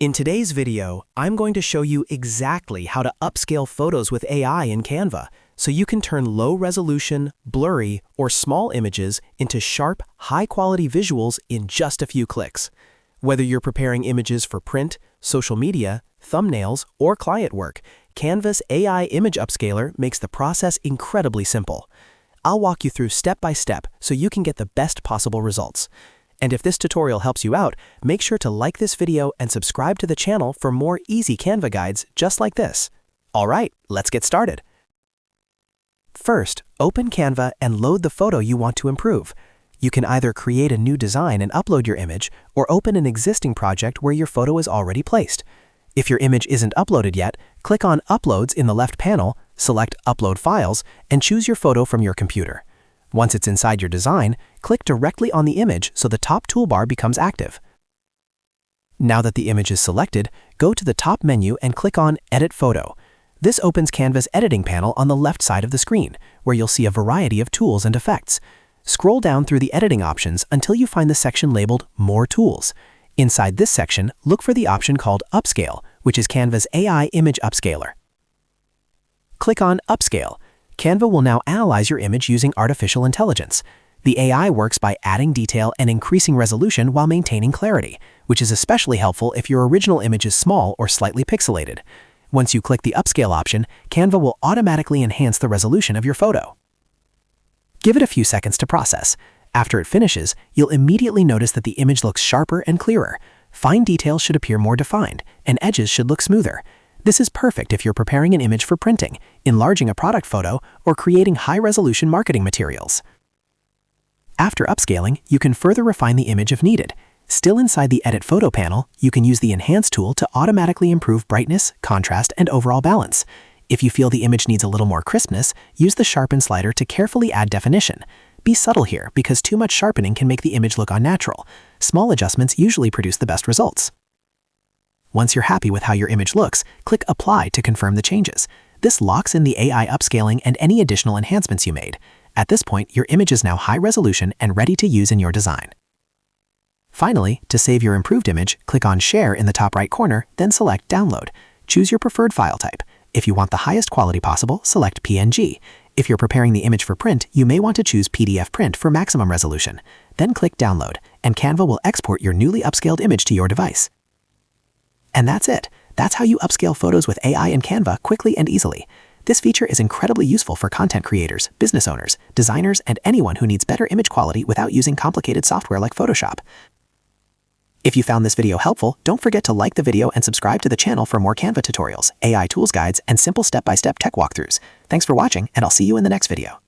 In today's video, I'm going to show you exactly how to upscale photos with AI in Canva so you can turn low-resolution, blurry, or small images into sharp, high-quality visuals in just a few clicks. Whether you're preparing images for print, social media, thumbnails, or client work, Canva's AI image upscaler makes the process incredibly simple. I'll walk you through step by step so you can get the best possible results. And if this tutorial helps you out, make sure to like this video and subscribe to the channel for more easy Canva guides just like this. All right, let's get started. First, open Canva and load the photo you want to improve. You can either create a new design and upload your image, or open an existing project where your photo is already placed. If your image isn't uploaded yet, click on Uploads in the left panel, select Upload Files, and choose your photo from your computer. Once it's inside your design, click directly on the image so the top toolbar becomes active. Now that the image is selected, go to the top menu and click on Edit Photo. This opens Canva's editing panel on the left side of the screen, where you'll see a variety of tools and effects. Scroll down through the editing options until you find the section labeled More Tools. Inside this section, look for the option called Upscale, which is Canva's AI image upscaler. Click on Upscale. Canva will now analyze your image using artificial intelligence. The AI works by adding detail and increasing resolution while maintaining clarity, which is especially helpful if your original image is small or slightly pixelated. Once you click the Upscale option, Canva will automatically enhance the resolution of your photo. Give it a few seconds to process. After it finishes, you'll immediately notice that the image looks sharper and clearer. Fine details should appear more defined, and edges should look smoother. This is perfect if you're preparing an image for printing, enlarging a product photo, or creating high-resolution marketing materials. After upscaling, you can further refine the image if needed. Still inside the Edit Photo panel, you can use the Enhance tool to automatically improve brightness, contrast, and overall balance. If you feel the image needs a little more crispness, use the Sharpen slider to carefully add definition. Be subtle here because too much sharpening can make the image look unnatural. Small adjustments usually produce the best results. Once you're happy with how your image looks, click Apply to confirm the changes. This locks in the AI upscaling and any additional enhancements you made. At this point, your image is now high resolution and ready to use in your design. Finally, to save your improved image, click on Share in the top right corner, then select Download. Choose your preferred file type. If you want the highest quality possible, select PNG. If you're preparing the image for print, you may want to choose PDF Print for maximum resolution. Then click Download, and Canva will export your newly upscaled image to your device. And that's it. That's how you upscale photos with AI in Canva quickly and easily. This feature is incredibly useful for content creators, business owners, designers, and anyone who needs better image quality without using complicated software like Photoshop. If you found this video helpful, don't forget to like the video and subscribe to the channel for more Canva tutorials, AI tools guides, and simple step-by-step tech walkthroughs. Thanks for watching, and I'll see you in the next video.